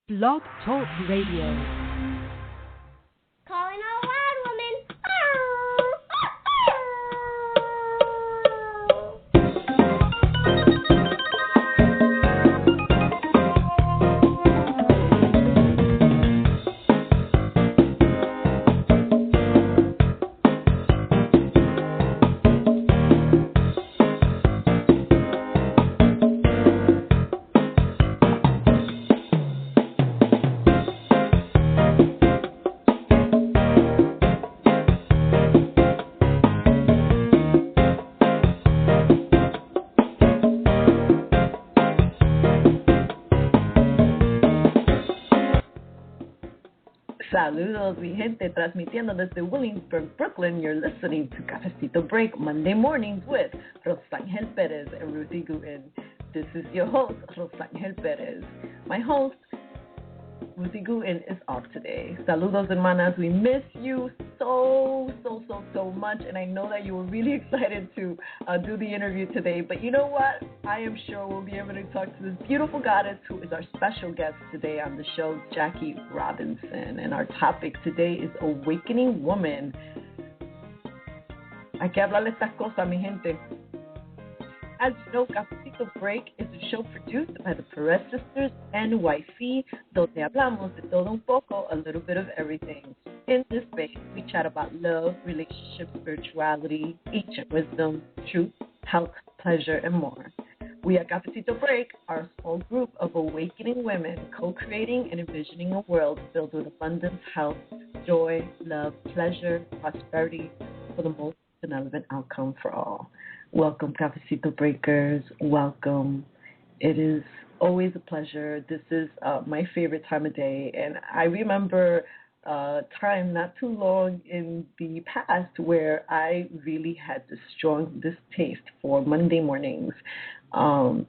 Blog Talk Radio. Calling all loud women. Saludos, mi gente, transmitiendo desde Williamsburg, Brooklyn. You're listening to Cafecito Break, Monday mornings with Rosangel Perez and Ruthie Guten. This is your host, Rosangel Perez. My host, Ruthie Guten, is off today. Saludos, hermanas. We miss you so much, and I know that you were really excited to do the interview today, but you know what? I am sure we'll be able to talk to this beautiful goddess who is our special guest today on the show, Jackie Robinson, and our topic today is Awakening Woman. Hay que hablarle estas cosas, mi gente. As you know, Cafecito Break is a show produced by the Perez sisters and wifey, donde hablamos de todo un poco, a little bit of everything. In this space, we chat about love, relationships, spirituality, ancient wisdom, truth, health, pleasure, and more. We at Cafecito Break are a small group of awakening women co-creating and envisioning a world filled with abundance, health, joy, love, pleasure, prosperity for the most benevolent outcome for all. Welcome, Cafecito Breakers. Welcome. It is always a pleasure. This is my favorite time of day, and I remember time not too long in the past where I really had this strong distaste for Monday mornings. And,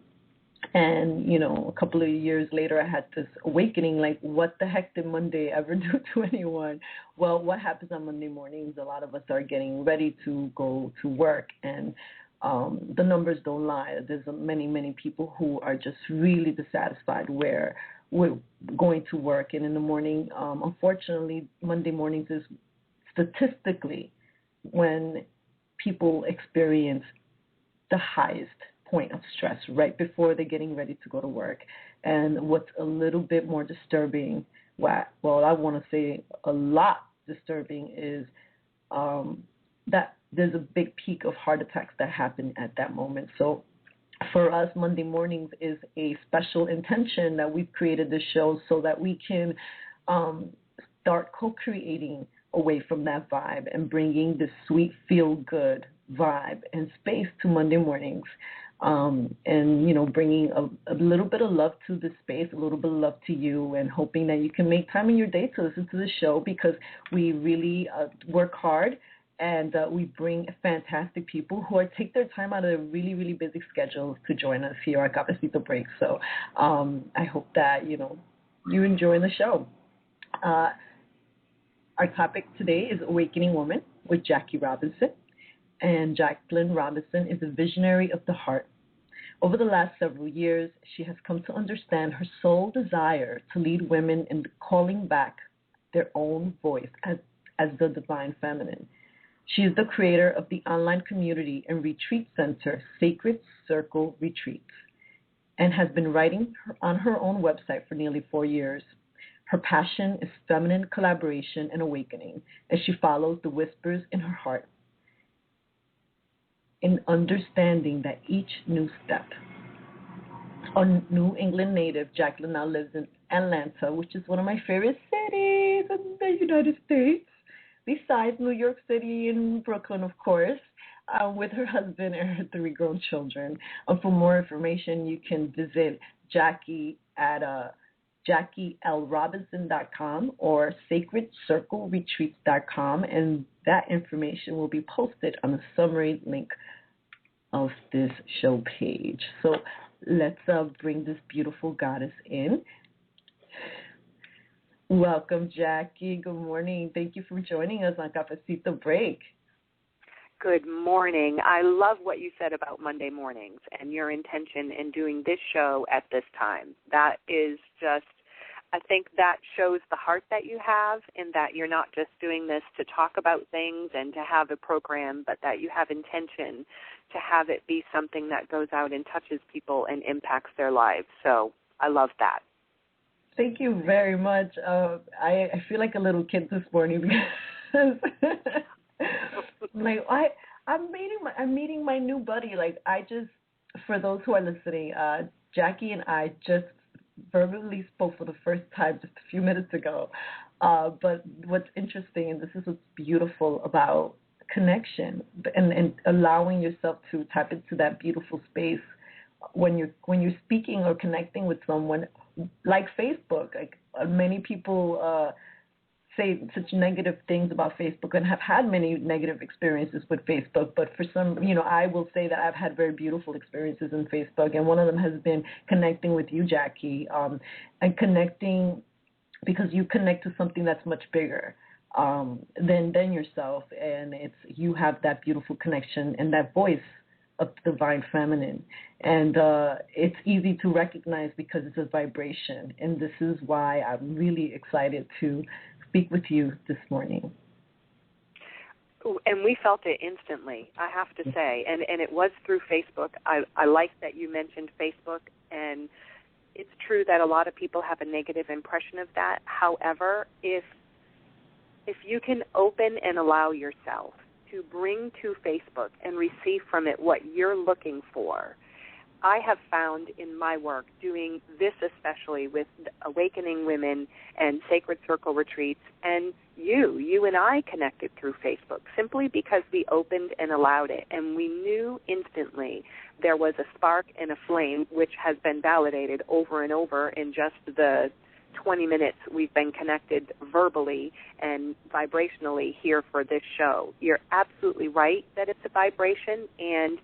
you know, a couple of years later, I had this awakening, like, what the heck did Monday ever do to anyone? Well, what happens on Monday mornings, a lot of us are getting ready to go to work, and the numbers don't lie. There's many people who are just really dissatisfied where we're going to work. And in the morning, unfortunately, Monday mornings is statistically when people experience the highest point of stress right before they're getting ready to go to work. And what's a little bit more disturbing, well, I want to say a lot disturbing, is that there's a big peak of heart attacks that happen at that moment. So for us, Monday mornings is a special intention that we've created this show so that we can start co-creating away from that vibe and bringing this sweet, feel-good vibe and space to Monday mornings. And, you know, bringing a little bit of love to the space, a little bit of love to you, and hoping that you can make time in your day to listen to the show, because we really work hard. And we bring fantastic people who take their time out of their really busy schedules to join us here at Cafecito Break. So I hope that, you know, you enjoy the show. Our topic today is Awakening Woman with Jackie Robinson. And Jacqueline Robinson is a visionary of the heart. Over the last several years, she has come to understand her sole desire to lead women in calling back their own voice as the divine feminine. She is the creator of the online community and retreat center, Sacred Circle Retreats, and has been writing on her own website for nearly 4 years. Her passion is feminine collaboration and awakening, as she follows the whispers in her heart, in understanding that each new step. A New England native, Jacqueline now lives in Atlanta, which is one of my favorite cities in the United States, besides New York City and Brooklyn, of course, with her husband and her 3 grown children. For more information, you can visit Jackie at JackieLRobinson.com or SacredCircleRetreats.com, and that information will be posted on the summary link of this show page. So let's bring this beautiful goddess in. Welcome, Jackie. Good morning. Thank you for joining us on Cafecito Break. Good morning. I love what you said about Monday mornings and your intention in doing this show at this time. That is just I think that shows the heart that you have, in that you're not just doing this to talk about things and to have a program, but that you have intention to have it be something that goes out and touches people and impacts their lives. So I love that. Thank you very much. I feel like a little kid this morning because like I'm meeting my new buddy. Like, for those who are listening, Jackie and I just verbally spoke for the first time just a few minutes ago. But what's interesting, and this is what's beautiful about connection and allowing yourself to tap into that beautiful space when you're speaking or connecting with someone, like Facebook. Like, many people say such negative things about Facebook and have had many negative experiences with Facebook. But for some, I will say that I've had very beautiful experiences in Facebook. And one of them has been connecting with you, Jackie, and connecting because you connect to something that's much bigger than yourself. And you have that beautiful connection and that voice of the divine feminine. And it's easy to recognize because it's a vibration. And this is why I'm really excited to speak with you this morning. And we felt it instantly, I have to say. And it was through Facebook. I like that you mentioned Facebook. And it's true that a lot of people have a negative impression of that. However, if you can open and allow yourself to bring to Facebook and receive from it what you're looking for, I have found in my work, doing this especially with awakening women and sacred circle retreats, and you and I connected through Facebook simply because we opened and allowed it, and we knew instantly there was a spark and a flame, which has been validated over and over in just the 20 minutes we've been connected verbally and vibrationally here for this show. You're absolutely right that it's a vibration, and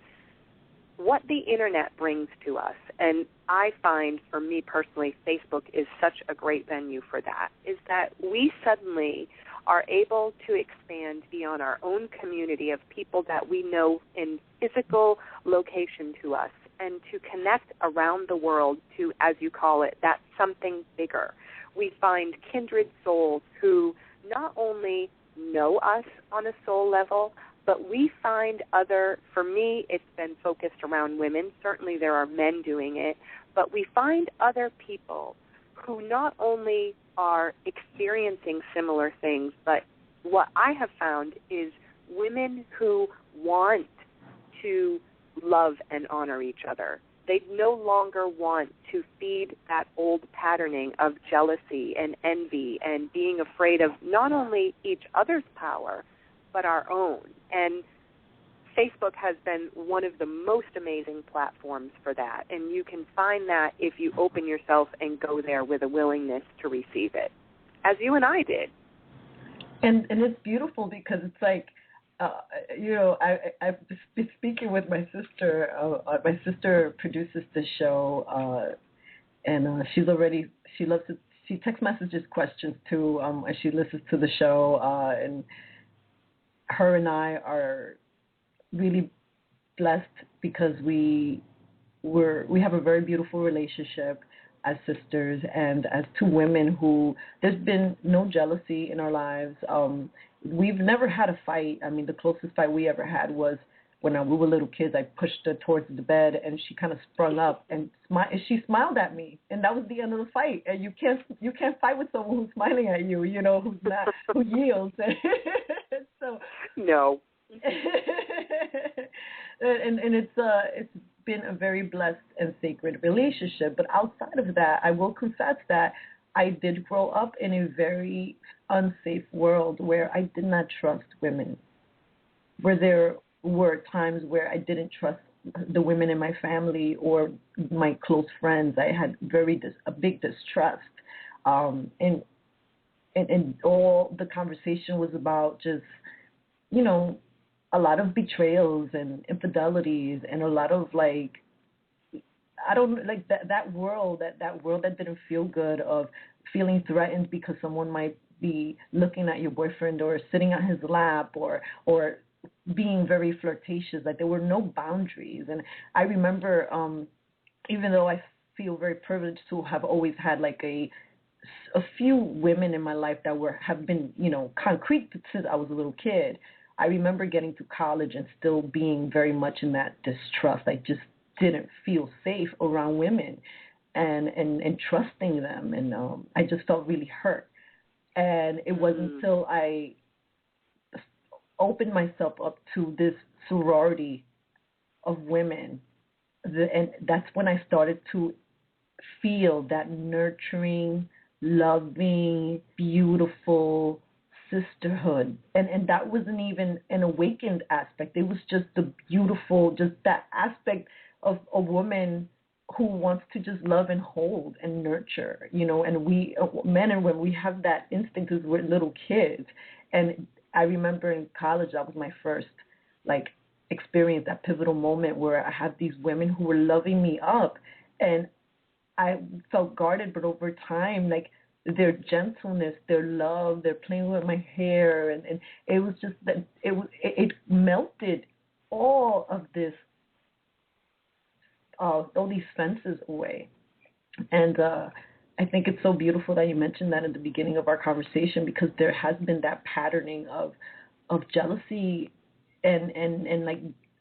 what the internet brings to us, and I find for me personally, Facebook is such a great venue for that, is that we suddenly are able to expand beyond our own community of people that we know in physical location to us, and to connect around the world to, as you call it, that something bigger. We find kindred souls who not only know us on a soul level, but we find for me, it's been focused around women. Certainly there are men doing it, but we find other people who not only are experiencing similar things, but what I have found is women who want to love and honor each other. They no longer want to feed that old patterning of jealousy and envy and being afraid of not only each other's power, but our own. And Facebook has been one of the most amazing platforms for that. And you can find that if you open yourself and go there with a willingness to receive it, as you and I did. And it's beautiful because it's like, I've been speaking with my sister. My sister produces the show, and she loves it. She text messages questions too, as she listens to the show, and her and I are really blessed because we have a very beautiful relationship as sisters and as two women who there's been no jealousy in our lives. We've never had a fight. I mean, the closest fight we ever had was when we were little kids. I pushed her towards the bed and she kind of sprung up and she smiled at me, and that was the end of the fight. And you can't fight with someone who's smiling at you, who yields. So no. and it's been a very blessed and sacred relationship. But outside of that, I will confess that I did grow up in a very unsafe world where I did not trust women, where there were times where I didn't trust the women in my family or my close friends. I had a big distrust, and all the conversation was about just, a lot of betrayals and infidelities and a lot of that world that didn't feel good, of feeling threatened because someone might be looking at your boyfriend or sitting on his lap or being very flirtatious. Like, there were no boundaries. And I remember, even though I feel very privileged to have always had like a a few women in my life that have been, concrete since I was a little kid. I remember getting to college and still being very much in that distrust. I just didn't feel safe around women and trusting them. And I just felt really hurt. And it wasn't until I opened myself up to this sorority of women, and that's when I started to feel that nurturing, loving, beautiful sisterhood. And that wasn't even an awakened aspect. It was just the beautiful, just that aspect of a woman who wants to just love and hold and nurture, and we, men and women, we have that instinct because we're little kids. And I remember in college, that was my first, experience, that pivotal moment where I had these women who were loving me up. And I felt guarded, but over time, their gentleness, their love, their playing with my hair, and it was just that it melted all of this, all these fences away. And I think it's so beautiful that you mentioned that at the beginning of our conversation, because there has been that patterning of jealousy and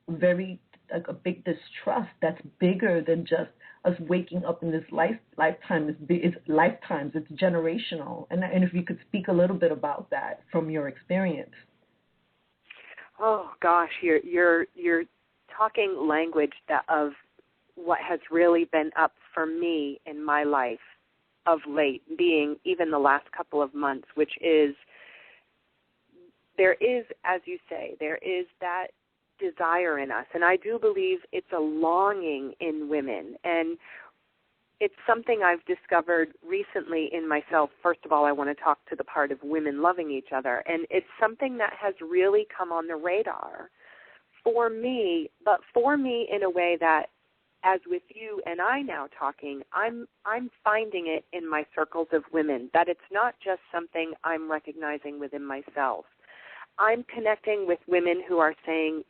very a big distrust that's bigger than just us waking up in this lifetime. It's lifetimes. It's generational. And if you could speak a little bit about that from your experience. Oh gosh, you're talking language of what has really been up for me in my life of late, being even the last couple of months, which is, there is, as you say, there is that desire in us. And I do believe it's a longing in women. And it's something I've discovered recently in myself. First of all, I want to talk to the part of women loving each other. And it's something that has really come on the radar for me, but for me in a way that, as with you and I now talking, I'm finding it in my circles of women, that it's not just something I'm recognizing within myself. I'm connecting with women who are saying,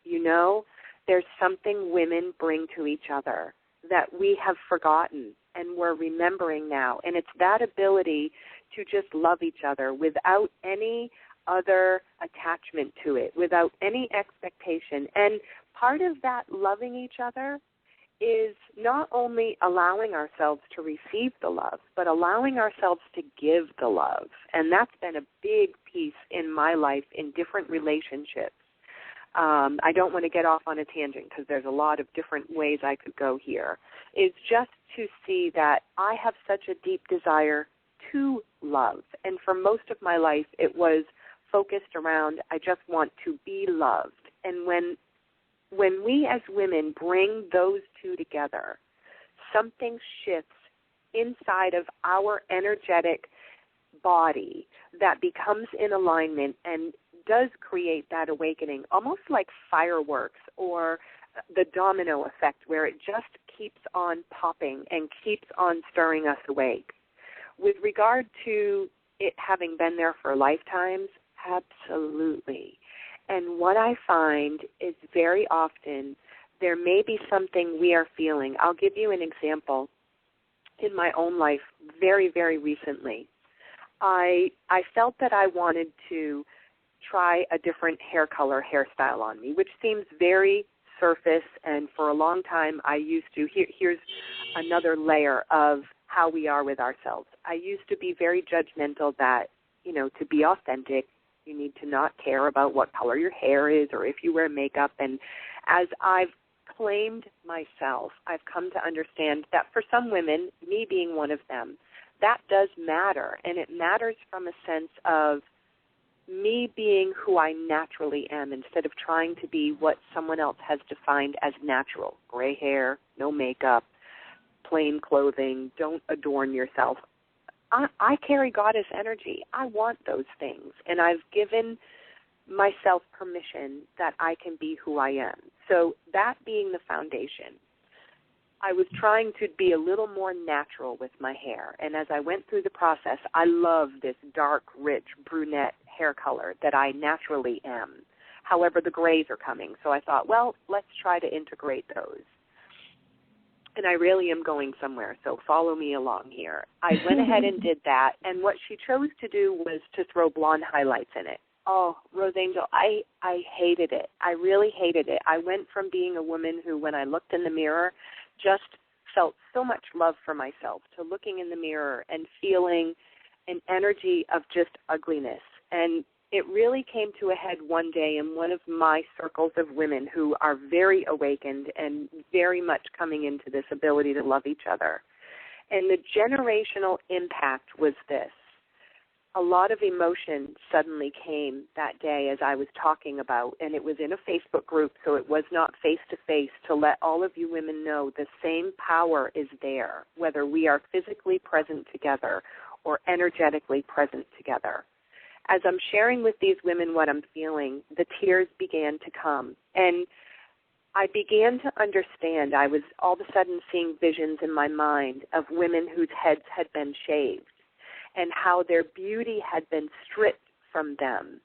there's something women bring to each other that we have forgotten and we're remembering now. And it's that ability to just love each other without any other attachment to it, without any expectation. And part of that loving each other is not only allowing ourselves to receive the love, but allowing ourselves to give the love. And that's been a big piece in my life in different relationships. I don't want to get off on a tangent because there's a lot of different ways I could go here. Is just to see that I have such a deep desire to love. And for most of my life, it was focused around, I just want to be loved. And when we as women bring those two together, something shifts inside of our energetic body that becomes in alignment and does create that awakening, almost like fireworks or the domino effect, where it just keeps on popping and keeps on stirring us awake. With regard to it having been there for lifetimes, absolutely. And what I find is very often there may be something we are feeling. I'll give you an example. In my own life, very, very recently, I felt that I wanted to try a different hair color hairstyle on me, which seems very surface, and for a long time I used to, here's another layer of how we are with ourselves. I used to be very judgmental that, to be authentic, you need to not care about what color your hair is or if you wear makeup. And as I've claimed myself, I've come to understand that for some women, me being one of them, that does matter. And it matters from a sense of me being who I naturally am instead of trying to be what someone else has defined as natural. Gray hair, no makeup, plain clothing, don't adorn yourself. I carry goddess energy. I want those things. And I've given myself permission that I can be who I am. So that being the foundation, I was trying to be a little more natural with my hair. And as I went through the process, I love this dark, rich, brunette hair color that I naturally am. However, the grays are coming. So I thought, well, let's try to integrate those. and I really am going somewhere, so follow me along here. I went ahead and did that, and what she chose to do was to throw blonde highlights in it. Oh, Rosangel, I hated it. I really hated it. I went from being a woman who, when I looked in the mirror, just felt so much love for myself, to looking in the mirror and feeling an energy of just ugliness. And it really came to a head one day in one of my circles of women who are very awakened and very much coming into this ability to love each other. And the generational impact was this. A lot of emotion suddenly came that day as I was talking about, and it was in a Facebook group, so it was not face-to-face, to let all of you women know the same power is there, whether we are physically present together or energetically present together. As I'm sharing with these women what I'm feeling, the tears began to come, and I began to understand. I was all of a sudden seeing visions in my mind of women whose heads had been shaved, and how their beauty had been stripped from them.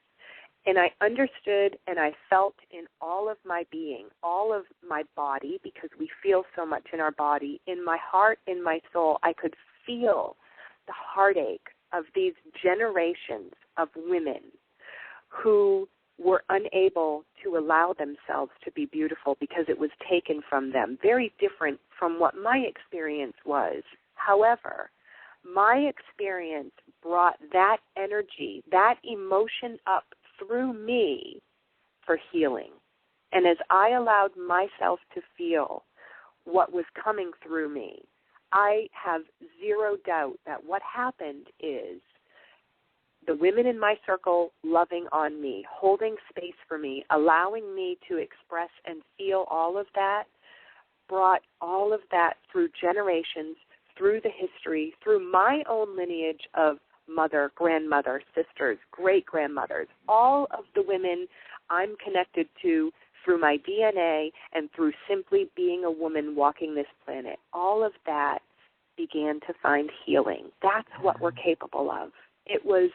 And I understood and I felt in all of my being, all of my body, because we feel so much in our body, in my heart, in my soul, I could feel the heartache of these generations of women who were unable to allow themselves to be beautiful because it was taken from them. Very different from what my experience was. However, my experience brought that energy, that emotion up through me for healing. And as I allowed myself to feel what was coming through me, I have zero doubt that what happened is the women in my circle loving on me, holding space for me, allowing me to express and feel all of that, brought all of that through generations, through the history, through my own lineage of mother, grandmother, sisters, great-grandmothers, all of the women I'm connected to through my DNA and through simply being a woman walking this planet. All of that began to find healing. That's what we're capable of. It was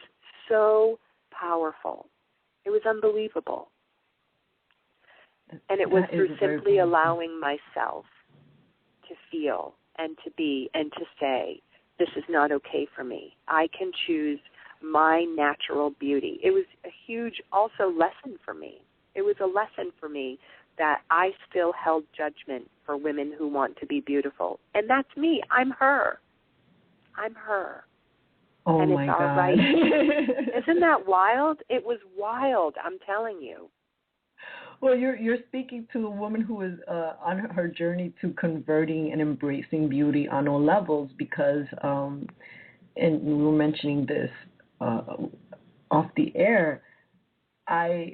so powerful. It was unbelievable. And it was through simply allowing myself to feel and to be and to say, this is not okay for me. I can choose my natural beauty. It was a huge also lesson for me. It was a lesson for me that I still held judgment for women who want to be beautiful. And that's me. I'm her. I'm her. Oh, and my it's God. all right. Isn't that wild? It was wild, I'm telling you. Well, you're speaking to a woman who is on her journey to converting and embracing beauty on all levels because, and we were mentioning this off the air,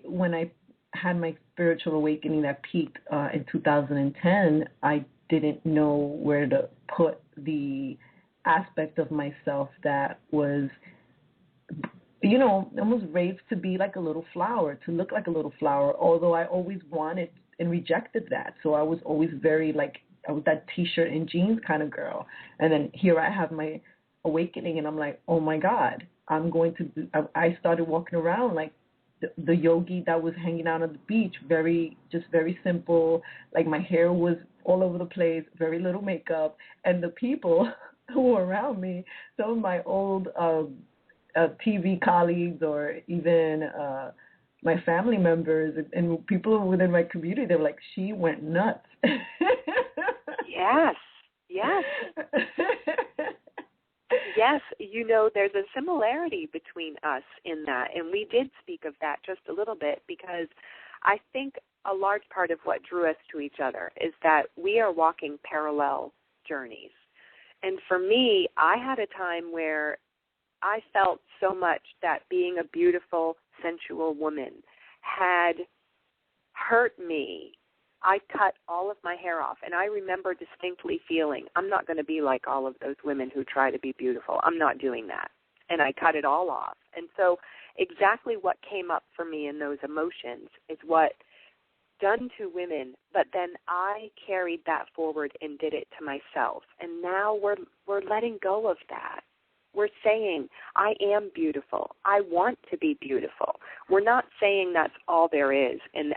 when I had my spiritual awakening that peaked in 2010, I didn't know where to put the aspect of myself that was, you know, almost raised to be like a little flower, to look like a little flower, although I always wanted and rejected that. So I was always very like, I was that T-shirt and jeans kind of girl. And then here I have my awakening and I'm like, oh my God, I started walking around like the yogi that was hanging out on the beach, very simple. Like my hair was all over the place, very little makeup. And the people who were around me, some of my old TV colleagues or even my family members and people within my community, they were like, she went nuts. Yes. Yes, you know, there's a similarity between us in that, and we did speak of that just a little bit because I think a large part of what drew us to each other is that we are walking parallel journeys. And for me, I had a time where I felt so much that being a beautiful, sensual woman had hurt me. I cut all of my hair off, and I remember distinctly feeling, I'm not going to be like all of those women who try to be beautiful. I'm not doing that. And I cut it all off. And so exactly what came up for me in those emotions is what done to women, but then I carried that forward and did it to myself. And now we're letting go of that. We're saying, I am beautiful. I want to be beautiful. We're not saying that's all there is and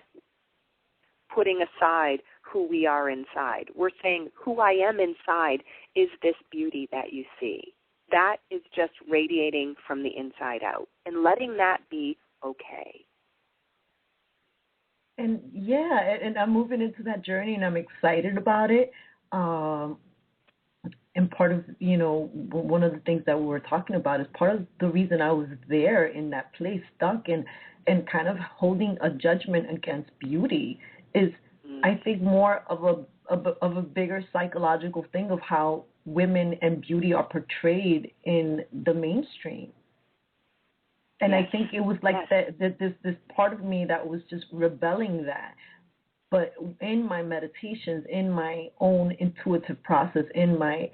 putting aside who we are inside. We're saying who I am inside is this beauty that you see. That is just radiating from the inside out, and letting that be okay. And yeah, and I'm moving into that journey, and I'm excited about it. And part of, one of the things that we were talking about is part of the reason I was there in that place, stuck and kind of holding a judgment against beauty is, I think, more of a bigger psychological thing of how women and beauty are portrayed in the mainstream. And yes. I think it was like yes. that this part of me that was just rebelling that. But in my meditations, in my own intuitive process, in my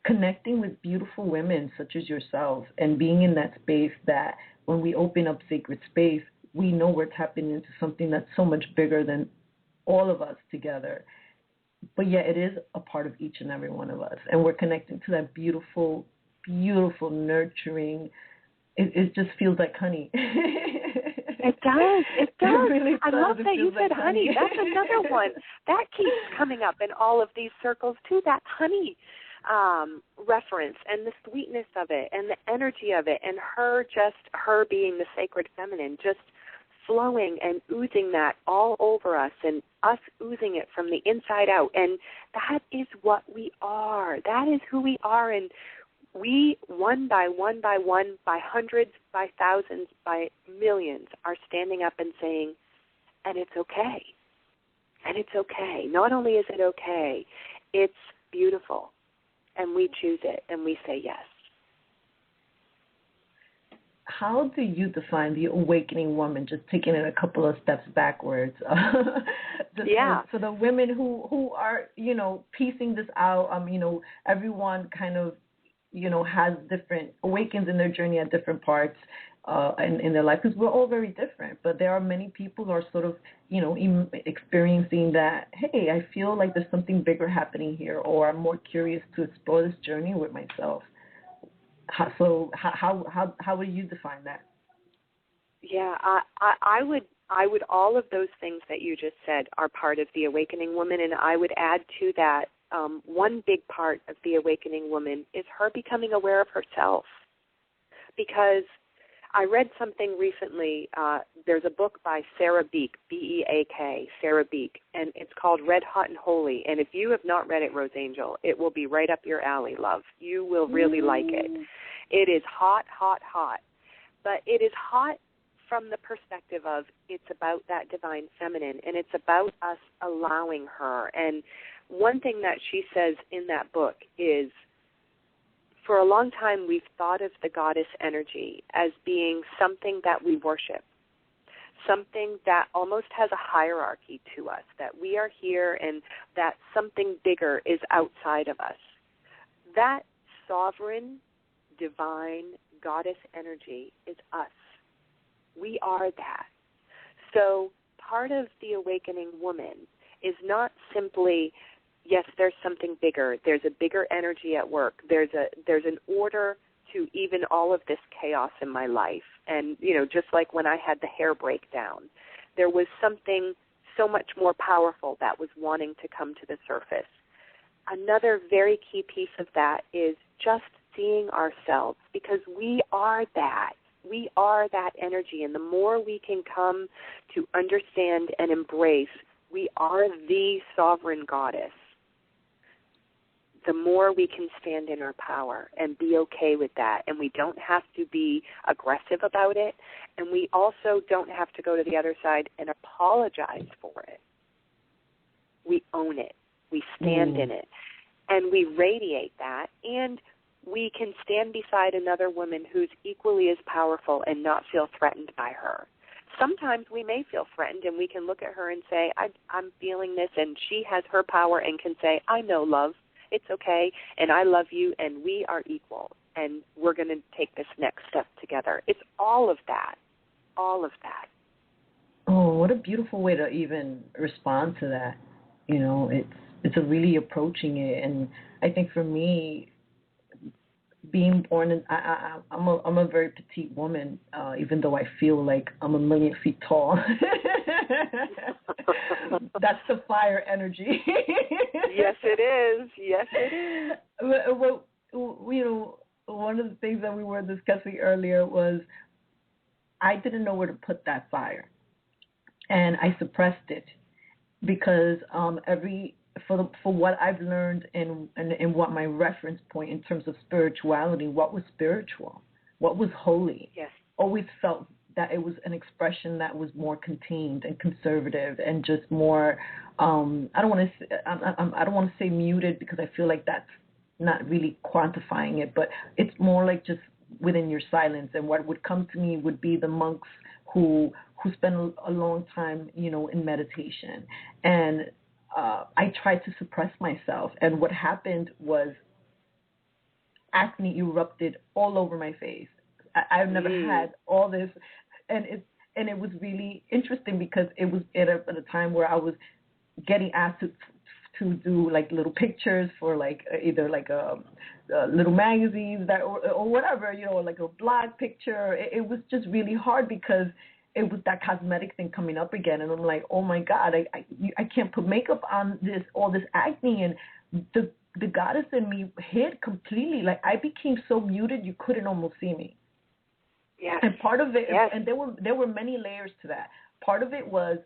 connecting with beautiful women such as yourselves, and being in that space that when we open up sacred space, we know we're tapping into something that's so much bigger than all of us together. But yet it is a part of each and every one of us. And we're connecting to that beautiful, beautiful, nurturing. It just feels like honey. It does. It does. Really I love that you said honey. That's another one. That keeps coming up in all of these circles, too, that honey reference and the sweetness of it and the energy of it and her being the sacred feminine, just flowing and oozing that all over us and us oozing it from the inside out. And that is what we are. That is who we are. And we, one by one by one, by hundreds, by thousands, by millions, are standing up and saying, and it's okay. And it's okay. Not only is it okay, it's beautiful. And we choose it, and we say yes. How do you define the awakening woman, just taking it a couple of steps backwards? For the women who are, piecing this out, everyone kind of, has different, awakens in their journey at different parts in their life, because we're all very different. But there are many people who are sort of, experiencing that, hey, I feel like there's something bigger happening here, or I'm more curious to explore this journey with myself. How would you define that? Yeah, I would all of those things that you just said are part of the awakening woman, and I would add to that one big part of the awakening woman is her becoming aware of herself. Because I read something recently, there's a book by Sarah Beek, B-E-A-K, Sarah Beek, and it's called Red Hot and Holy. And if you have not read it, Rosangel, it will be right up your alley, love. You will really like it. It is hot, hot, hot. But it is hot from the perspective of it's about that divine feminine, and it's about us allowing her. And one thing that she says in that book is, for a long time we've thought of the goddess energy as being something that we worship, something that almost has a hierarchy to us, that we are here and that something bigger is outside of us. That sovereign, divine goddess energy is us. We are that. So part of the awakening woman is not simply, yes, there's something bigger. There's a bigger energy at work. There's an order to even all of this chaos in my life. And, just like when I had the hair breakdown, there was something so much more powerful that was wanting to come to the surface. Another very key piece of that is just seeing ourselves, because we are that. We are that energy. And the more we can come to understand and embrace we are the sovereign goddess, the more we can stand in our power and be okay with that. And we don't have to be aggressive about it. And we also don't have to go to the other side and apologize for it. We own it. We stand in it. And we radiate that. And we can stand beside another woman who's equally as powerful and not feel threatened by her. Sometimes we may feel threatened, and we can look at her and say, I'm feeling this, and she has her power and can say, I know, love. It's okay, and I love you, and we are equal, and we're going to take this next step together. It's all of that, all of that. Oh, what a beautiful way to even respond to that. You know, it's a really approaching it, and I think for me, being born in, I'm a very petite woman, even though I feel like I'm 1,000,000 feet tall. That's the fire energy. Yes, it is. Yes, it is. Well, one of the things that we were discussing earlier was I didn't know where to put that fire, and I suppressed it because for what I've learned and what my reference point in terms of spirituality, what was spiritual, what was holy, yes, always felt that it was an expression that was more contained and conservative and just more. I don't want to say muted because I feel like that's not really quantifying it, but it's more like just within your silence. And what would come to me would be the monks who spend a long time, in meditation. And I tried to suppress myself. And what happened was acne erupted all over my face. I've never had all this. And it was really interesting because it was at a time where I was getting asked to do like little pictures for like either like a little magazines or whatever, like a blog picture. It was just really hard because it was that cosmetic thing coming up again, and I'm like, oh my God, I can't put makeup on all this acne, and the goddess in me hid completely. Like I became so muted you couldn't almost see me. Yes. And part of it, yes. and there were many layers to that. Part of it was,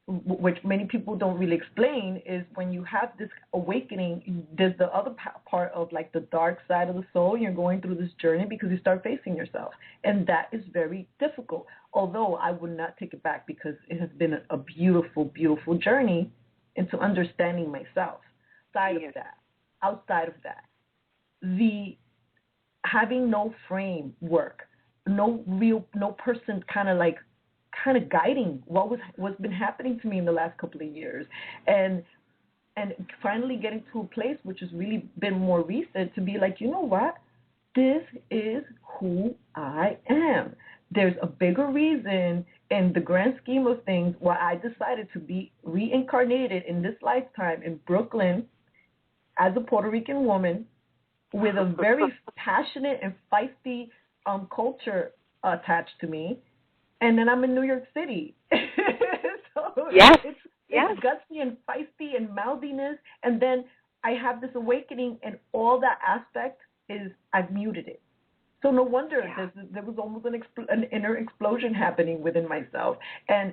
which many people don't really explain, is when you have this awakening, there's the other part of like the dark side of the soul. You're going through this journey because you start facing yourself, and that is very difficult. Although I would not take it back because it has been a beautiful, beautiful journey into understanding myself. Outside of that, the having no framework, no person kind of guiding what's been happening to me in the last couple of years, and finally getting to a place which has really been more recent to be like, you know what, this is who I am. There's a bigger reason in the grand scheme of things why I decided to be reincarnated in this lifetime in Brooklyn as a Puerto Rican woman with a very passionate and feisty culture attached to me. And then I'm in New York City. So yes. It's gutsy and feisty and mouthiness. And then I have this awakening, and all that aspect is I've muted it. So no wonder there was almost an inner explosion happening within myself. And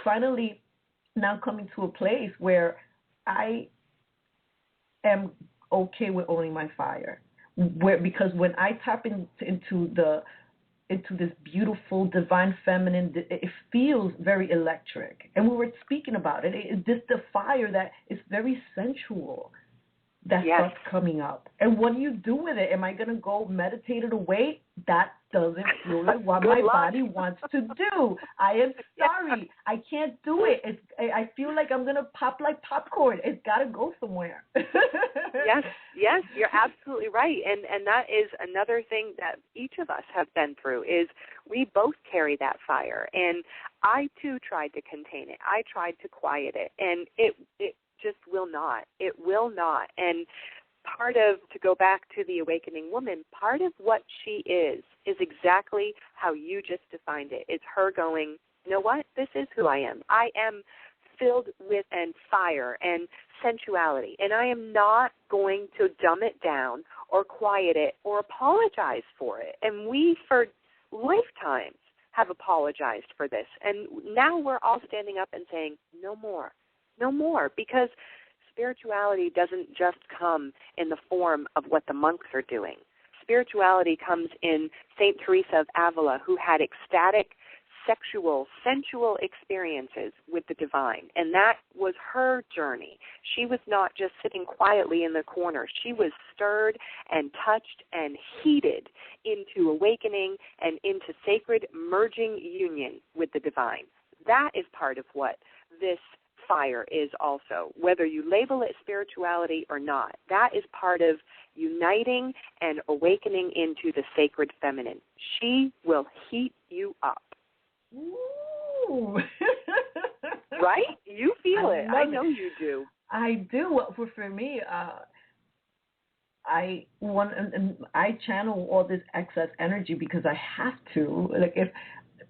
finally now coming to a place where I am okay with owning my fire. Because when I tap into this beautiful divine feminine, it feels very electric. And we were speaking about it. It's just the fire that is very sensual that starts coming up. And what do you do with it? Am I going to go meditate it away? That doesn't feel like what my body wants to do. I am sorry. I can't do it. I feel like I'm going to pop like popcorn. It's got to go somewhere. Yes, you're absolutely right. And that is another thing that each of us have been through is we both carry that fire. And I, too, tried to contain it. I tried to quiet it. And it just will not. It will not. And to go back to the awakening woman, part of what she is exactly how you just defined it. It's her going, you know what? This is who I am. I am filled with fire and sensuality, and I am not going to dumb it down or quiet it or apologize for it. And we, for lifetimes, have apologized for this. And now we're all standing up and saying, no more. No more, because spirituality doesn't just come in the form of what the monks are doing. Spirituality comes in St. Teresa of Avila, who had ecstatic, sensual experiences with the divine, and that was her journey. She was not just sitting quietly in the corner. She was stirred and touched and heated into awakening and into sacred merging union with the divine. That is part of what this fire is also, whether you label it spirituality or not. That is part of uniting and awakening into the sacred feminine. She will heat you up. Ooh. Right? You feel it. I know you do. I do. For me, I want, and I channel all this excess energy because I have to, like if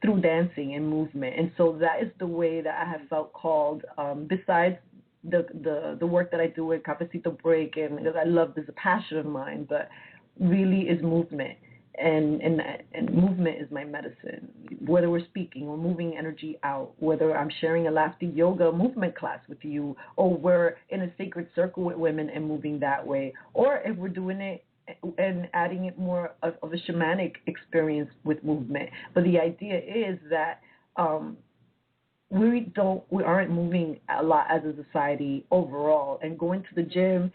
through dancing and movement, and so that is the way that I have felt called. Besides the work that I do with Cafecito Break, and because I love this, a passion of mine, but really is movement. And movement is my medicine. Whether we're speaking or moving energy out, whether I'm sharing a laughter yoga movement class with you, or we're in a sacred circle with women and moving that way, or if we're doing it and adding it more of a shamanic experience with movement. But the idea is that we aren't moving a lot as a society overall, and going to the gym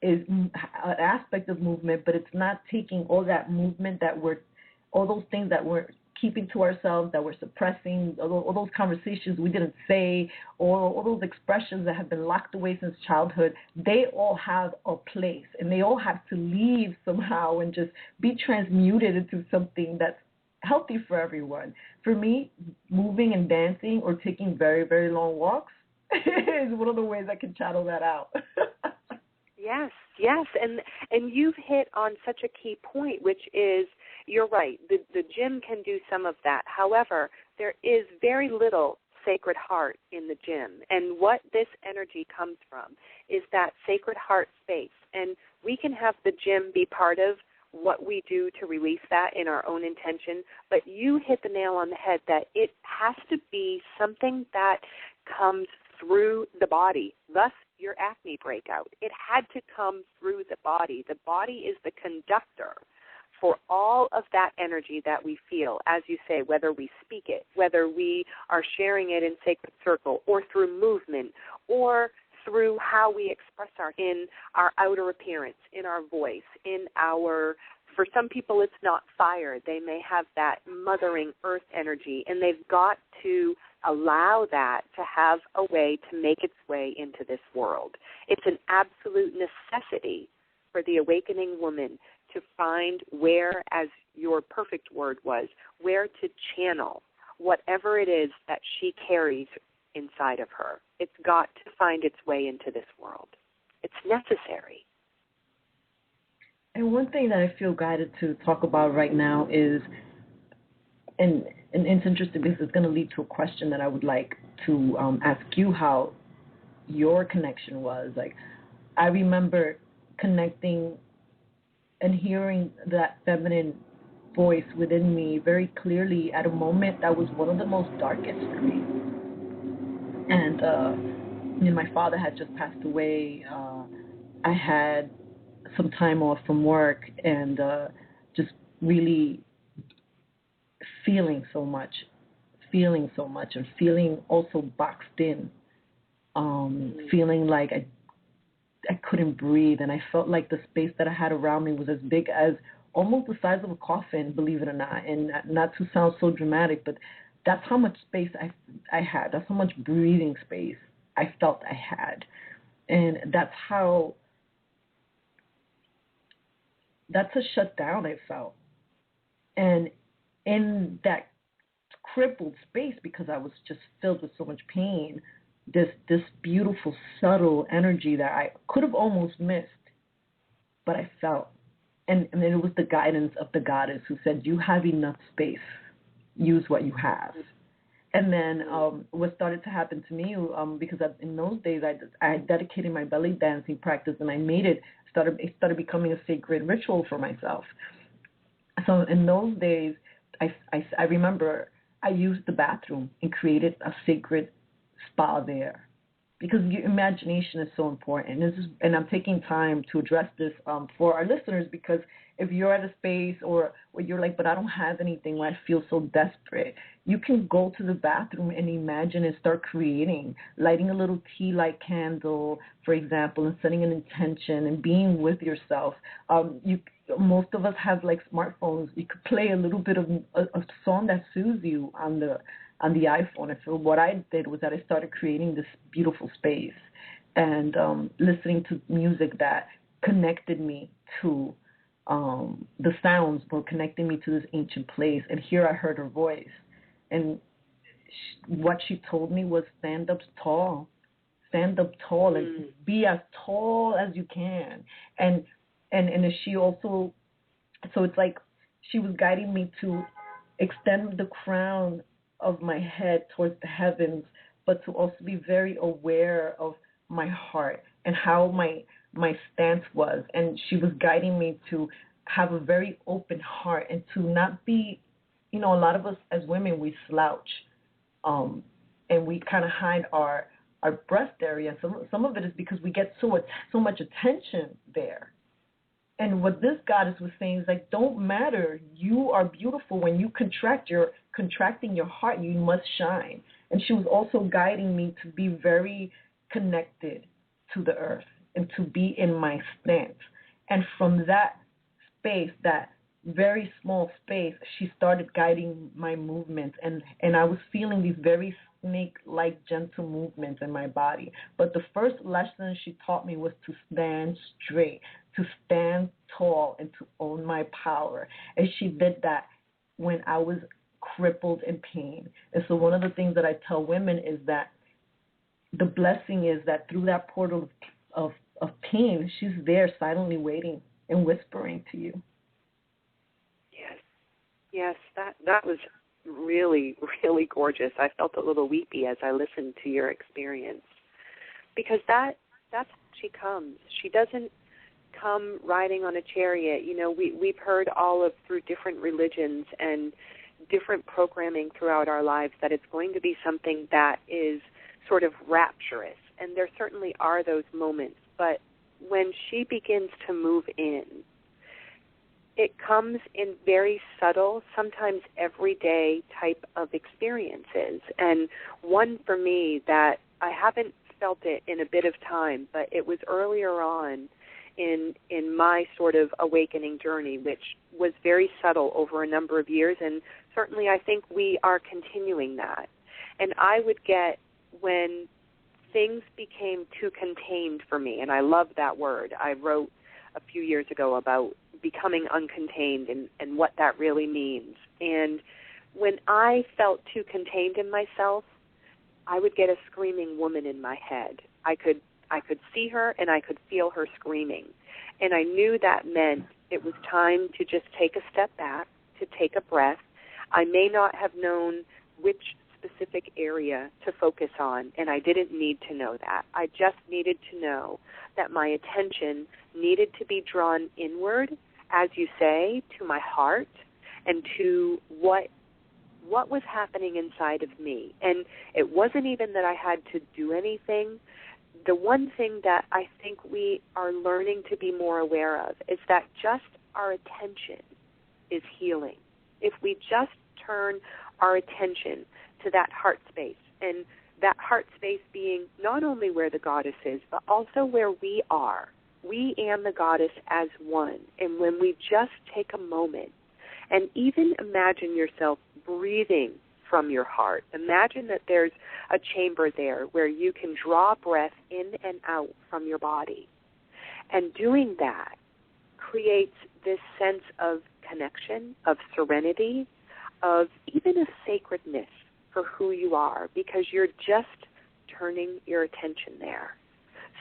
is an aspect of movement, but it's not taking all that movement all those things that we're keeping to ourselves, that we're suppressing, all those conversations we didn't say, or all those expressions that have been locked away since childhood. They all have a place, and they all have to leave somehow and just be transmuted into something that's healthy for everyone. For me, moving and dancing or taking very, very long walks is one of the ways I can channel that out. Yes, and you've hit on such a key point, which is, you're right, the gym can do some of that. However, there is very little sacred heart in the gym, and what this energy comes from is that sacred heart space, and we can have the gym be part of what we do to release that in our own intention, but you hit the nail on the head that it has to be something that comes through the body, thus your acne breakout. It had to come through the body. The body is the conductor for all of that energy that we feel, as you say, whether we speak it, whether we are sharing it in sacred circle, or through movement, or through how we express in our outer appearance, in our voice, for some people it's not fire. They may have that mothering earth energy, and they've got to allow that to have a way to make its way into this world. It's an absolute necessity for the awakening woman to find where, as your perfect word was, where to channel whatever it is that she carries inside of her. It's got to find its way into this world. It's necessary. And one thing that I feel guided to talk about right now is, and it's interesting because it's going to lead to a question that I would like to ask you, how your connection was. Like, I remember connecting and hearing that feminine voice within me very clearly at a moment that was one of the most darkest for me. And my father had just passed away. I had some time off from work, and just really feeling so much, and feeling also boxed in, feeling like I couldn't breathe, and I felt like the space that I had around me was as big as almost the size of a coffin, believe it or not. And not to sound so dramatic, but that's how much space I had. That's how much breathing space I felt I had. And that's a shutdown I felt. And in that crippled space, because I was just filled with so much pain, this beautiful, subtle energy that I could have almost missed, but I felt. And then it was the guidance of the goddess who said, you have enough space. Use what you have. And then what started to happen to me, because in those days I dedicated my belly dancing practice, and I made it started becoming a sacred ritual for myself. So in those days, I remember I used the bathroom and created a sacred spa there, because your imagination is so important. And I'm taking time to address this for our listeners, because if you're at a space or where you're like, but I don't have anything, where I feel so desperate, you can go to the bathroom and imagine and start creating, lighting a little tea light candle, for example, and setting an intention and being with yourself. Most of us have like smartphones. You could play a little bit of a song that soothes you on the iPhone. And so what I did was that I started creating this beautiful space and listening to music that connected me to the sounds, were connecting me to this ancient place. And here I heard her voice. And what she told me was, stand up tall, and be as tall as you can. And And she also, so it's like she was guiding me to extend the crown of my head towards the heavens, but to also be very aware of my heart and how my stance was. And she was guiding me to have a very open heart and to not be, a lot of us as women, we slouch, and we kind of hide our breast area. Some of it is because we get so much attention there. And what this goddess was saying is like, don't matter. You are beautiful. When you you're contracting your heart, you must shine. And she was also guiding me to be very connected to the earth and to be in my stance. And from that space, that very small space, she started guiding my movements. And I was feeling these very snake-like gentle movements in my body. But the first lesson she taught me was to stand straight, to stand tall, and to own my power. And she did that when I was crippled in pain. And so one of the things that I tell women is that the blessing is that through that portal of pain, she's there silently waiting and whispering to you. Yes, that was really, really gorgeous. I felt a little weepy as I listened to your experience, because that's how she comes. She doesn't come riding on a chariot. We've heard through different religions and different programming throughout our lives that it's going to be something that is sort of rapturous, and there certainly are those moments. But when she begins to move in, it comes in very subtle, sometimes everyday type of experiences. And one for me that I haven't felt it in a bit of time, but it was earlier on in my sort of awakening journey, which was very subtle over a number of years, and certainly I think we are continuing that. And I would get when things became too contained for me, and I love that word. I wrote a few years ago about becoming uncontained and what that really means. And when I felt too contained in myself, I would get a screaming woman in my head. I could see her and I could feel her screaming. And I knew that meant it was time to just take a step back, to take a breath. I may not have known which specific area to focus on, and I didn't need to know that. I just needed to know that my attention needed to be drawn inward, as you say, to my heart and to what was happening inside of me. And it wasn't even that I had to do anything. The one thing that I think we are learning to be more aware of is that just our attention is healing. If we just turn our attention to that heart space, and that heart space being not only where the goddess is, but also where we are. We and the goddess as one. And when we just take a moment and even imagine yourself breathing from your heart, imagine that there's a chamber there where you can draw breath in and out from your body. And doing that creates this sense of connection, of serenity, of even a sacredness for who you are, because you're just turning your attention there.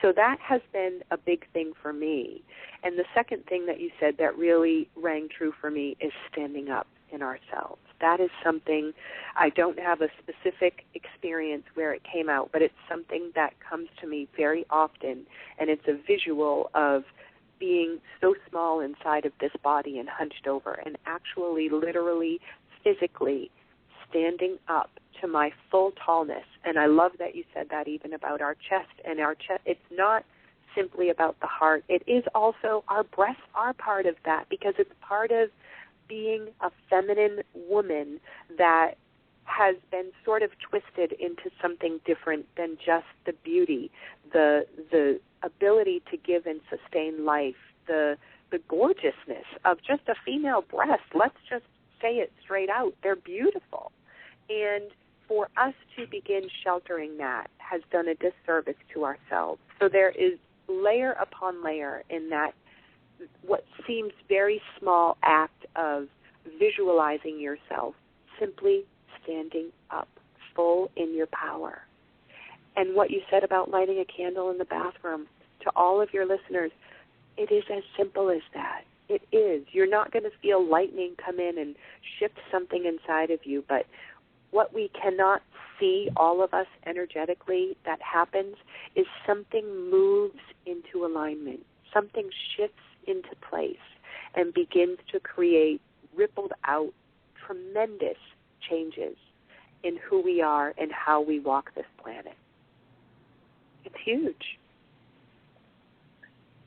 So that has been a big thing for me. And the second thing that you said that really rang true for me is standing up in ourselves. That is something, I don't have a specific experience where it came out, but it's something that comes to me very often, and it's a visual of being so small inside of this body and hunched over, and actually, literally, physically standing up to my full tallness. And I love that you said that even about our chest. And our chest, it's not simply about the heart. It is also, our breasts are part of that, because it's part of being a feminine woman that has been sort of twisted into something different than just the beauty, the ability to give and sustain life, the gorgeousness of just a female breast. Let's just say it straight out. They're beautiful. And for us to begin sheltering that has done a disservice to ourselves. So there is layer upon layer in that what seems very small act of visualizing yourself, simply standing up, full in your power. And what you said about lighting a candle in the bathroom, to all of your listeners, It is as simple as that. It is. You're not going to feel lightning come in and shift something inside of you, but what we cannot see, all of us energetically, that happens is something moves into alignment. Something shifts into place and begins to create rippled out tremendous changes in who we are and how we walk this planet. It's huge.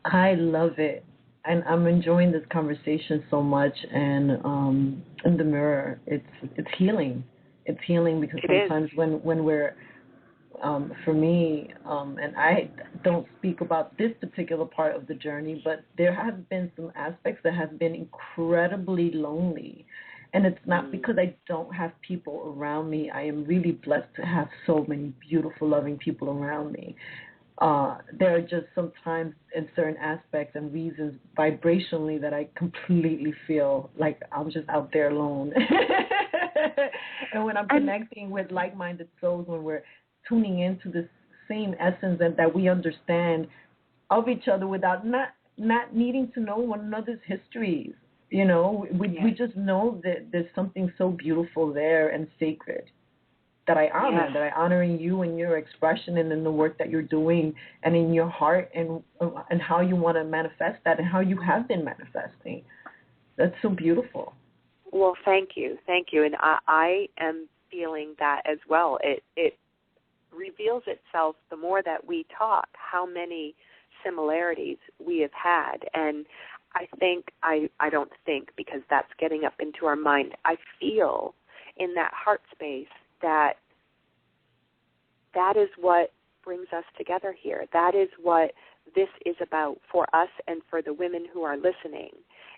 I love it. And I'm enjoying this conversation so much. And in the mirror, it's healing. It's healing because sometimes when we're, for me, and I don't speak about this particular part of the journey, but there have been some aspects that have been incredibly lonely. And it's not because I don't have people around me. I am really blessed to have so many beautiful, loving people around me. There are just sometimes in certain aspects and reasons vibrationally that I completely feel like I'm just out there alone. And when I'm connecting with like-minded souls, when we're tuning into the same essence and that we understand of each other without not needing to know one another's histories, you know, we just know that there's something so beautiful there and sacred that I honor, that I honor in you and your expression and in the work that you're doing and in your heart and how you want to manifest that and how you have been manifesting. That's so beautiful. Well, thank you. Thank you. And I am feeling that as well. It reveals itself the more that we talk, how many similarities we have had. And I don't think, because that's getting up into our mind, I feel in that heart space that is what brings us together here. That is what this is about for us and for the women who are listening.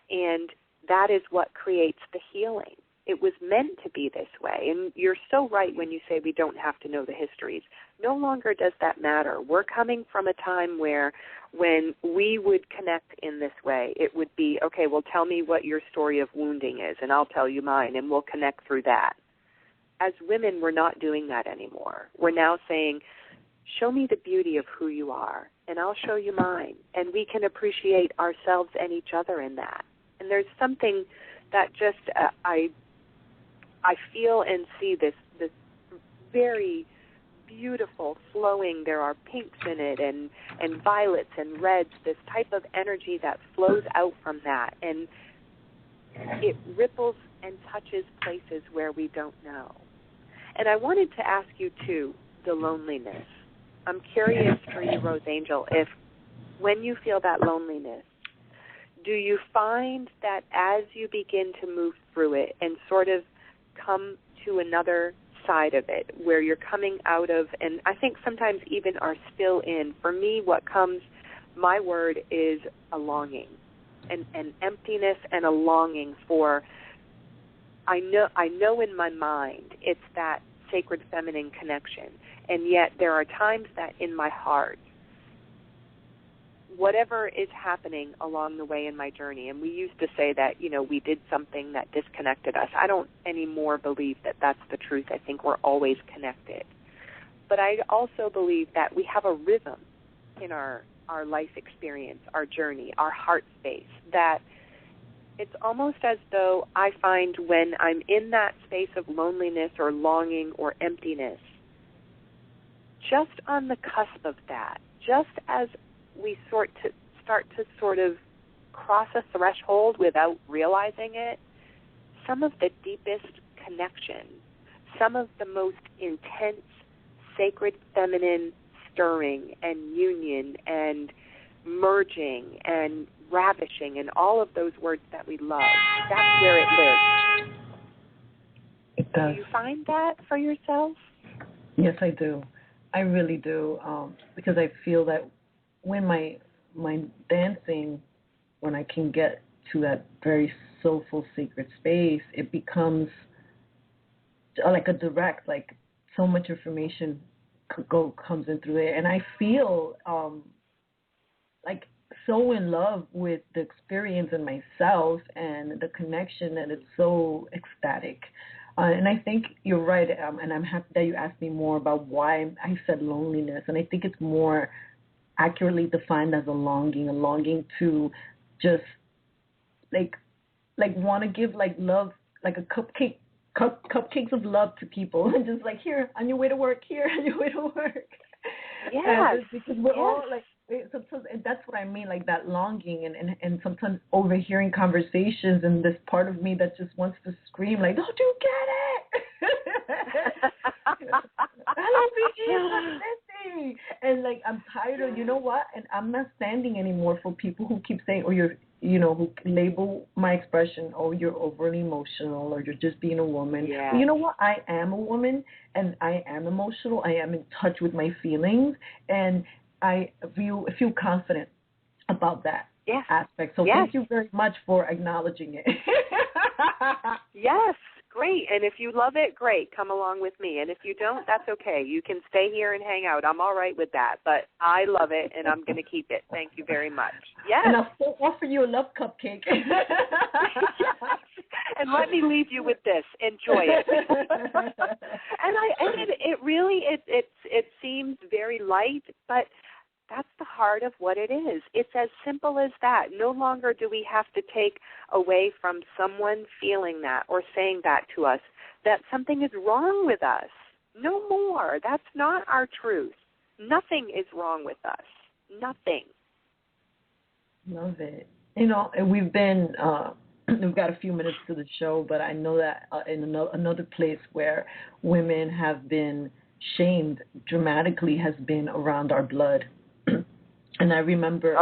And that is what creates the healing. It was meant to be this way. And you're so right when you say we don't have to know the histories. No longer does that matter. We're coming from a time where when we would connect in this way, it would be, okay, well, tell me what your story of wounding is, and I'll tell you mine, and we'll connect through that. As women, we're not doing that anymore. We're now saying, show me the beauty of who you are, and I'll show you mine. And we can appreciate ourselves and each other in that. And there's something that just I feel and see this very beautiful flowing. There are pinks in it and violets and reds, this type of energy that flows out from that. And it ripples and touches places where we don't know. And I wanted to ask you, too, the loneliness. I'm curious for you, Rosangel, if when you feel that loneliness, do you find that as you begin to move through it and sort of come to another side of it, where you're coming out of, and I think sometimes even are still in, for me what comes, my word is a longing, an emptiness and a longing for, I know in my mind it's that sacred feminine connection, and yet there are times that in my heart, whatever is happening along the way in my journey, and we used to say that, you know, we did something that disconnected us. I don't anymore believe that that's the truth. I think we're always connected. But I also believe that we have a rhythm in our life experience, our journey, our heart space, that it's almost as though I find when I'm in that space of loneliness or longing or emptiness, just on the cusp of that, just as we start to sort of cross a threshold without realizing it, some of the deepest connection, some of the most intense, sacred feminine stirring and union and merging and ravishing and all of those words that we love, that's where it lives. It does. Do you find that for yourself? Yes, I do. I really do, because I feel that when my dancing, when I can get to that very soulful, sacred space, it becomes like a direct, like so much information comes in through it, and I feel like so in love with the experience in myself and the connection, and it's so ecstatic. And I think you're right, and I'm happy that you asked me more about why I said loneliness, and I think it's more accurately defined as a longing to just like want to give like love, like a cupcakes of love to people, and just like, here on your way to work, here on your way to work. Yes, because we're all like, sometimes, and that's what I mean, like that longing, and sometimes overhearing conversations, and this part of me that just wants to scream, like, don't you get it? Hello, BG, listening. And like, I'm tired of, you know what? And I'm not standing anymore for people who keep saying, or who label my expression, oh, you're overly emotional, or you're just being a woman. Yeah. Well, you know what? I am a woman, and I am emotional. I am in touch with my feelings, and I feel confident about that aspect. So thank you very much for acknowledging it. Yes, great. And if you love it, great. Come along with me. And if you don't, that's okay. You can stay here and hang out. I'm all right with that. But I love it, and I'm going to keep it. Thank you very much. Yes. And I'll still offer you a love cupcake. And let me leave you with this. Enjoy it. and it really seems very light, but that's the heart of what it is. It's as simple as that. No longer do we have to take away from someone feeling that or saying that to us, that something is wrong with us. No more. That's not our truth. Nothing is wrong with us. Nothing. Love it. You know, we've been, we've got a few minutes to the show, but I know that in another place where women have been shamed dramatically has been around our blood. And I remember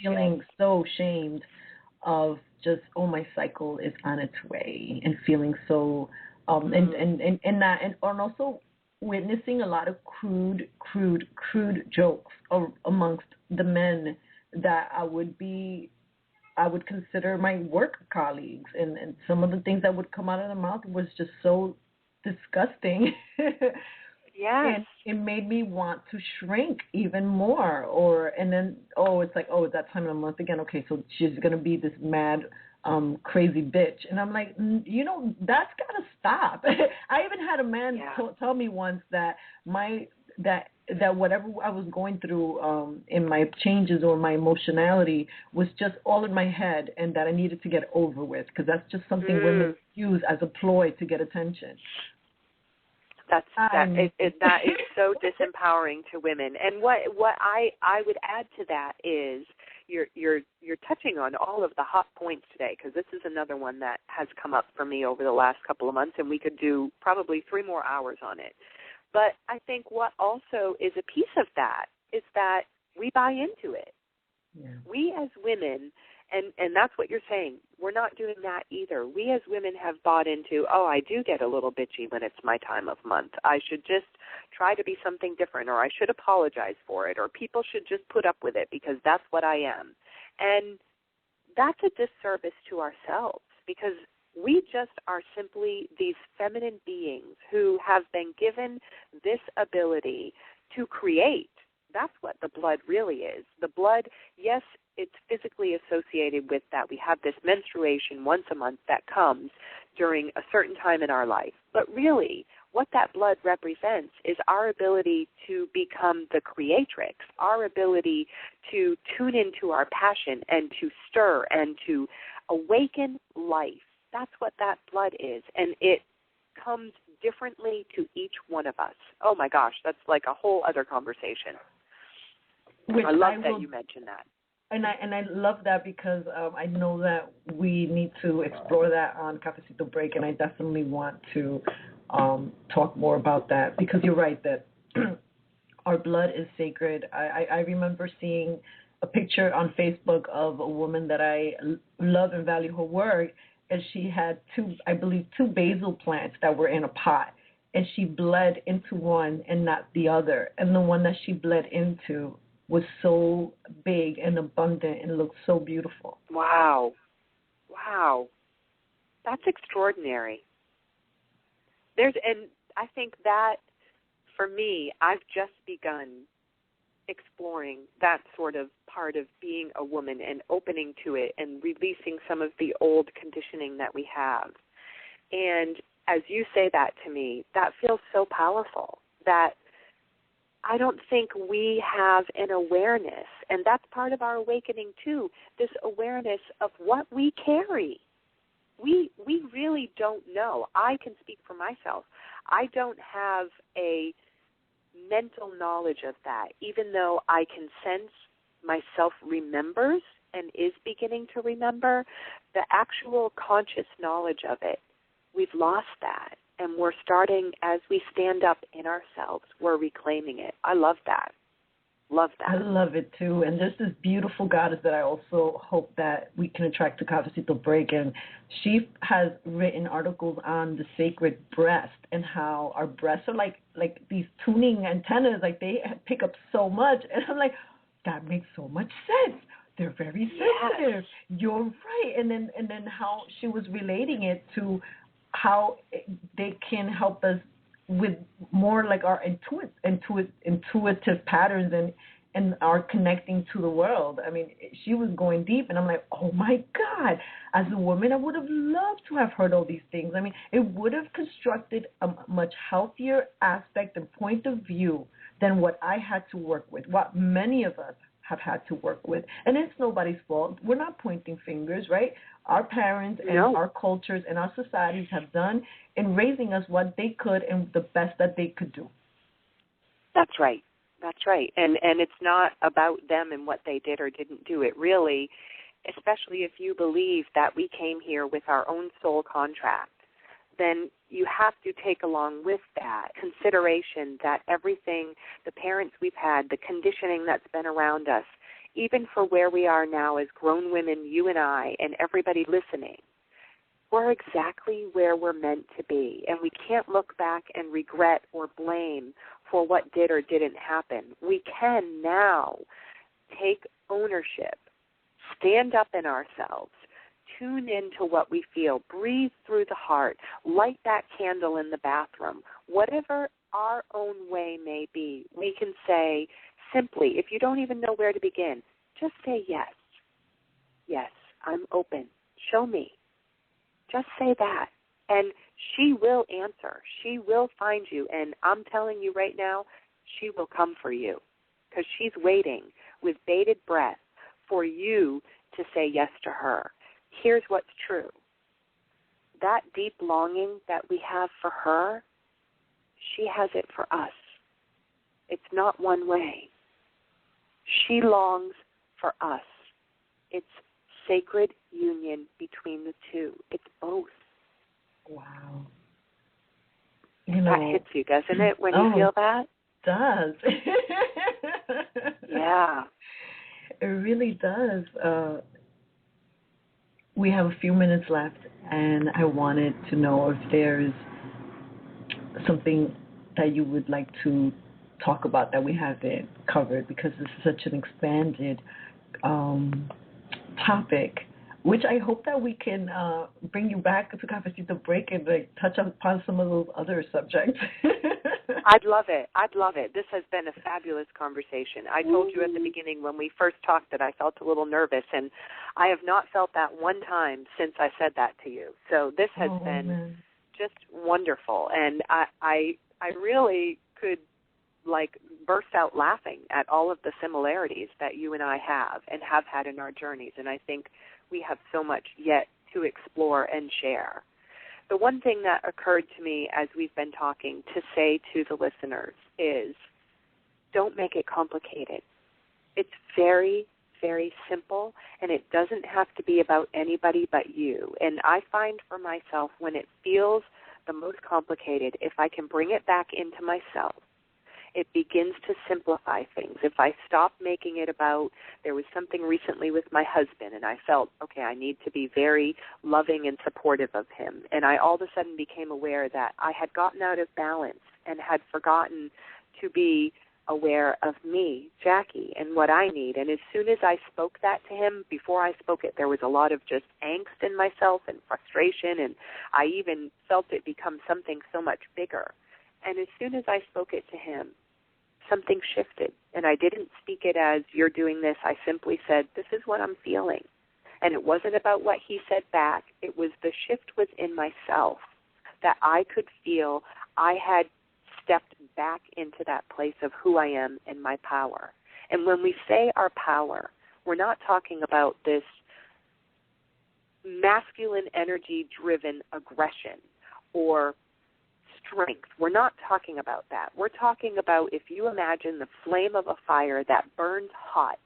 feeling so shamed of just, oh, my cycle is on its way, and feeling so and also witnessing a lot of crude jokes amongst the men that I would consider my work colleagues, and some of the things that would come out of their mouth was just so disgusting. Yes. And it made me want to shrink even more. And then, it's like, it's that time of the month again. Okay, so she's going to be this mad, crazy bitch. And I'm like, that's got to stop. I even had a man tell me once that that whatever I was going through in my changes or my emotionality was just all in my head, and that I needed to get over with, because that's just something women use as a ploy to get attention. That is so disempowering to women. And what I would add to that is you're touching on all of the hot points today, because this is another one that has come up for me over the last couple of months, and we could do probably 3 more hours on it. But I think what also is a piece of that is that we buy into it. Yeah. We as women, and that's what you're saying, we're not doing that either. We as women have bought into, I do get a little bitchy when it's my time of month. I should just try to be something different, or I should apologize for it, or people should just put up with it because that's what I am. And that's a disservice to ourselves, because we just are simply these feminine beings who have been given this ability to create. That's what the blood really is. The blood, yes, it's physically associated with that. We have this menstruation once a month that comes during a certain time in our life. But really, what that blood represents is our ability to become the creatrix, our ability to tune into our passion and to stir and to awaken life. That's what that blood is, and it comes differently to each one of us. Oh, my gosh, that's like a whole other conversation. I love that you mentioned that. And I love that, because I know that we need to explore that on Cafecito Break, and I definitely want to talk more about that, because you're right that our blood is sacred. I remember seeing a picture on Facebook of a woman that I love and value her work, and she had two basil plants that were in a pot, and she bled into one and not the other. And the one that she bled into was so big and abundant and looked so beautiful. Wow. That's extraordinary. And I think that, for me, I've just begun exploring that sort of part of being a woman and opening to it and releasing some of the old conditioning that we have. And as you say that to me, that feels so powerful, that I don't think we have an awareness, and that's part of our awakening too, this awareness of what we carry. We really don't know. I can speak for myself. I don't have a mental knowledge of that, even though I can sense myself remembers and is beginning to remember. The actual conscious knowledge of it, we've lost that, and we're starting, as we stand up in ourselves, we're reclaiming it. I love that. Love that. I love it too. And there's this beautiful goddess that I also hope that we can attract to Cafecito Break. And she has written articles on the sacred breast and how our breasts are like these tuning antennas, like they pick up so much. And I'm like, that makes so much sense. They're very sensitive. Yes. You're right. And then how she was relating it to how they can help us with more like our intuitive patterns and our connecting to the world. I mean, she was going deep, and I'm like, oh, my God. As a woman, I would have loved to have heard all these things. I mean, it would have constructed a much healthier aspect and point of view than what I had to work with, what many of us have had to work with. And it's nobody's fault. We're not pointing fingers, right? Our parents and our cultures and our societies have done in raising us what they could and the best that they could do. That's right. That's right. And it's not about them and what they did or didn't do. It really, especially if you believe that we came here with our own soul contract, then you have to take along with that consideration that everything, the parents we've had, the conditioning that's been around us, even for where we are now as grown women, you and I, and everybody listening, we're exactly where we're meant to be. And we can't look back and regret or blame for what did or didn't happen. We can now take ownership, stand up in ourselves, tune into what we feel, breathe through the heart, light that candle in the bathroom. Whatever our own way may be, we can say simply, if you don't even know where to begin, just say yes. Yes, I'm open. Show me. Just say that. And she will answer. She will find you. And I'm telling you right now, she will come for you because she's waiting with bated breath for you to say yes to her. Here's what's true. That deep longing that we have for her, she has it for us. It's not one way. She longs for us. It's sacred union between the two. It's both. Wow. That hits you, doesn't it, when you feel that? It does. Yeah. It really does. We have a few minutes left, and I wanted to know if there's something that you would like to talk about that we haven't covered, because this is such an expanded topic, which I hope that we can bring you back to Cafecito Break and touch upon some of those other subjects. I'd love it. I'd love it. This has been a fabulous conversation. I told you at the beginning when we first talked that I felt a little nervous, and I have not felt that one time since I said that to you. So this has been just wonderful, and I really could burst out laughing at all of the similarities that you and I have and have had in our journeys, and I think we have so much yet to explore and share. The one thing that occurred to me as we've been talking to say to the listeners is, don't make it complicated. It's very, very simple, and it doesn't have to be about anybody but you. And I find for myself, when it feels the most complicated, if I can bring it back into myself, it begins to simplify things. If I stop making it about, there was something recently with my husband, and I felt, okay, I need to be very loving and supportive of him. And I all of a sudden became aware that I had gotten out of balance and had forgotten to be aware of me, Jackie, and what I need. And as soon as I spoke that to him, before I spoke it, there was a lot of just angst in myself and frustration, and I even felt it become something so much bigger. And as soon as I spoke it to him, something shifted. And I didn't speak it as, you're doing this. I simply said, this is what I'm feeling. And it wasn't about what he said back. It was the shift within myself that I could feel I had stepped back into that place of who I am and my power. And when we say our power, we're not talking about this masculine energy-driven aggression or strength. We're not talking about that. We're talking about, if you imagine the flame of a fire that burns hot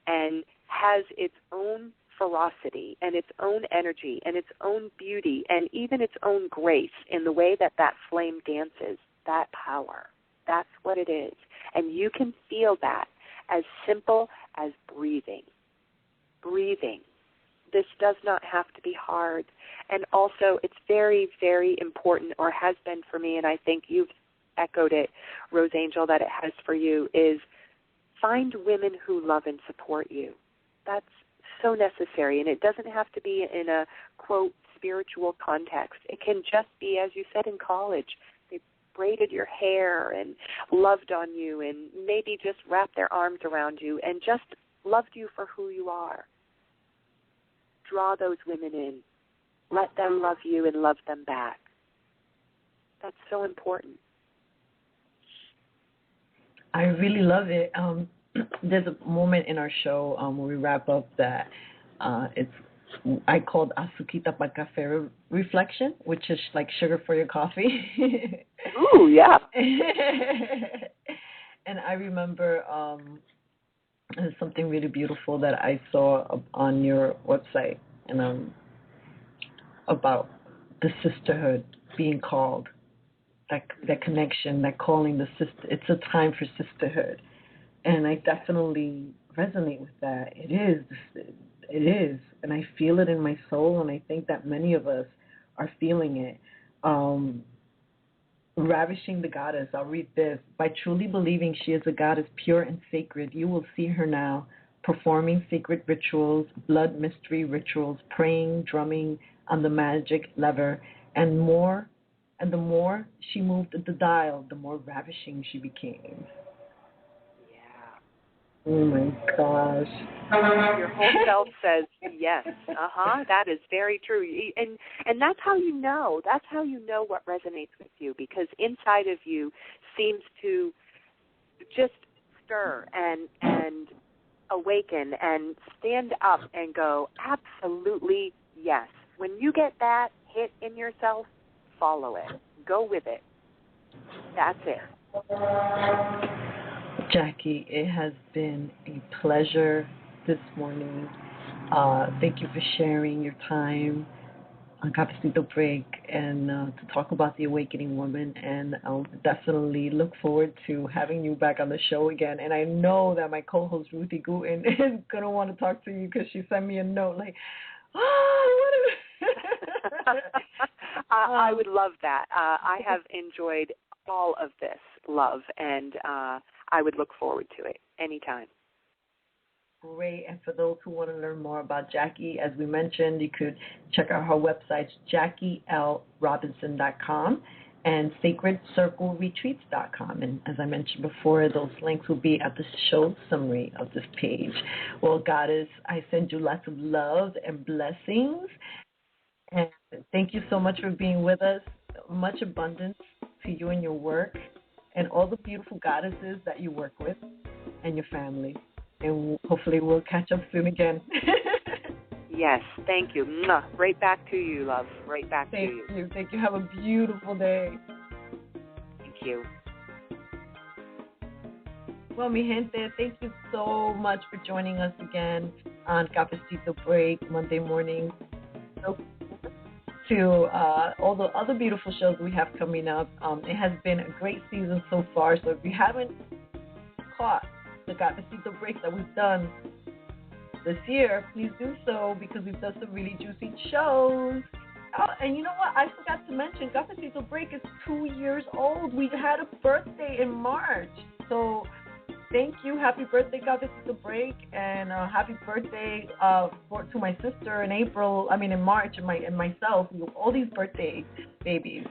and has its own ferocity and its own energy and its own beauty and even its own grace in the way that that flame dances, that power. That's what it is. And you can feel that as simple as breathing. Breathing. This does not have to be hard. And also, it's very, very important, or has been for me, and I think you've echoed it, Rosangel, that it has for you, is find women who love and support you. That's so necessary, and it doesn't have to be in a, quote, spiritual context. It can just be, as you said, in college. They braided your hair and loved on you and maybe just wrapped their arms around you and just loved you for who you are. Draw those women in. Let them love you and love them back. That's so important. I really love it. There's a moment in our show when we wrap up that I called Azuquita para Café Reflection, which is like sugar for your coffee. Ooh, yeah. And I remember there's something really beautiful that I saw on your website, and about the sisterhood being called, that connection, that calling the sister. It's a time for sisterhood, and I definitely resonate with that. It is, and I feel it in my soul, and I think that many of us are feeling it. Ravishing the goddess, I'll read this. By truly believing she is a goddess pure and sacred, you will see her now performing sacred rituals, blood mystery rituals, praying, drumming on the magic lever, and more. And the more she moved the dial, the more ravishing she became. Yeah. Oh my gosh. Your whole self says yes. That is very true. And that's how you know. That's how you know what resonates with you, because inside of you seems to just stir and awaken and stand up and go, absolutely yes. When you get that hit in yourself, follow it. Go with it. That's it. Jackie, it has been a pleasure this morning. Thank you for sharing your time on Cafecito Break and to talk about the Awakening Woman. And I'll definitely look forward to having you back on the show again. And I know that my co-host Ruthie Guten is going to want to talk to you because she sent me a note like, I would love that. I have enjoyed all of this, love, and I would look forward to it anytime. Great. And for those who want to learn more about Jackie, as we mentioned, you could check out her websites, JackieLRobinson.com and SacredCircleRetreats.com. And as I mentioned before, those links will be at the show summary of this page. Well, Goddess, I send you lots of love and blessings. And thank you so much for being with us. Much abundance to you and your work and all the beautiful goddesses that you work with and your family. And hopefully we'll catch up soon again. Yes, thank you. Mwah. Right back to you, love. Right back to you. Thank you. Have a beautiful day. Thank you. Well, mi gente, thank you so much for joining us again on Cafecito Break Monday morning. To all the other beautiful shows we have coming up. It has been a great season so far. So if you haven't caught the Cafecito Breaks that we've done this year, please do so, because we've done some really juicy shows. Oh, and you know what? I forgot to mention, Cafecito Break is 2 years old. We had a birthday in March. So thank you. Happy birthday, Cafecito Break, and happy birthday to my sister in March, and myself. All these birthday babies.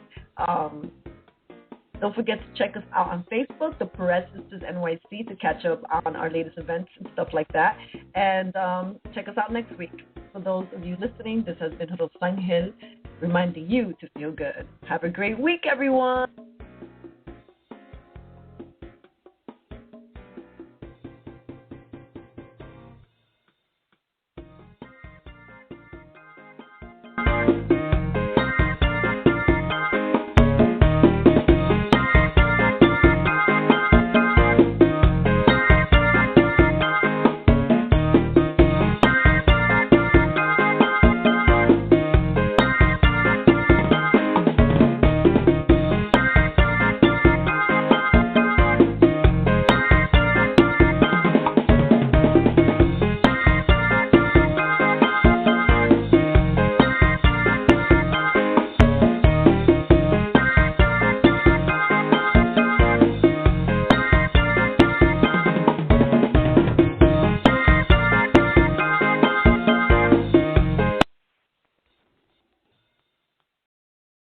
Don't forget to check us out on Facebook, the Perez Sisters NYC, to catch up on our latest events and stuff like that. And check us out next week. For those of you listening, this has been Rosangel reminding you to feel good. Have a great week, everyone.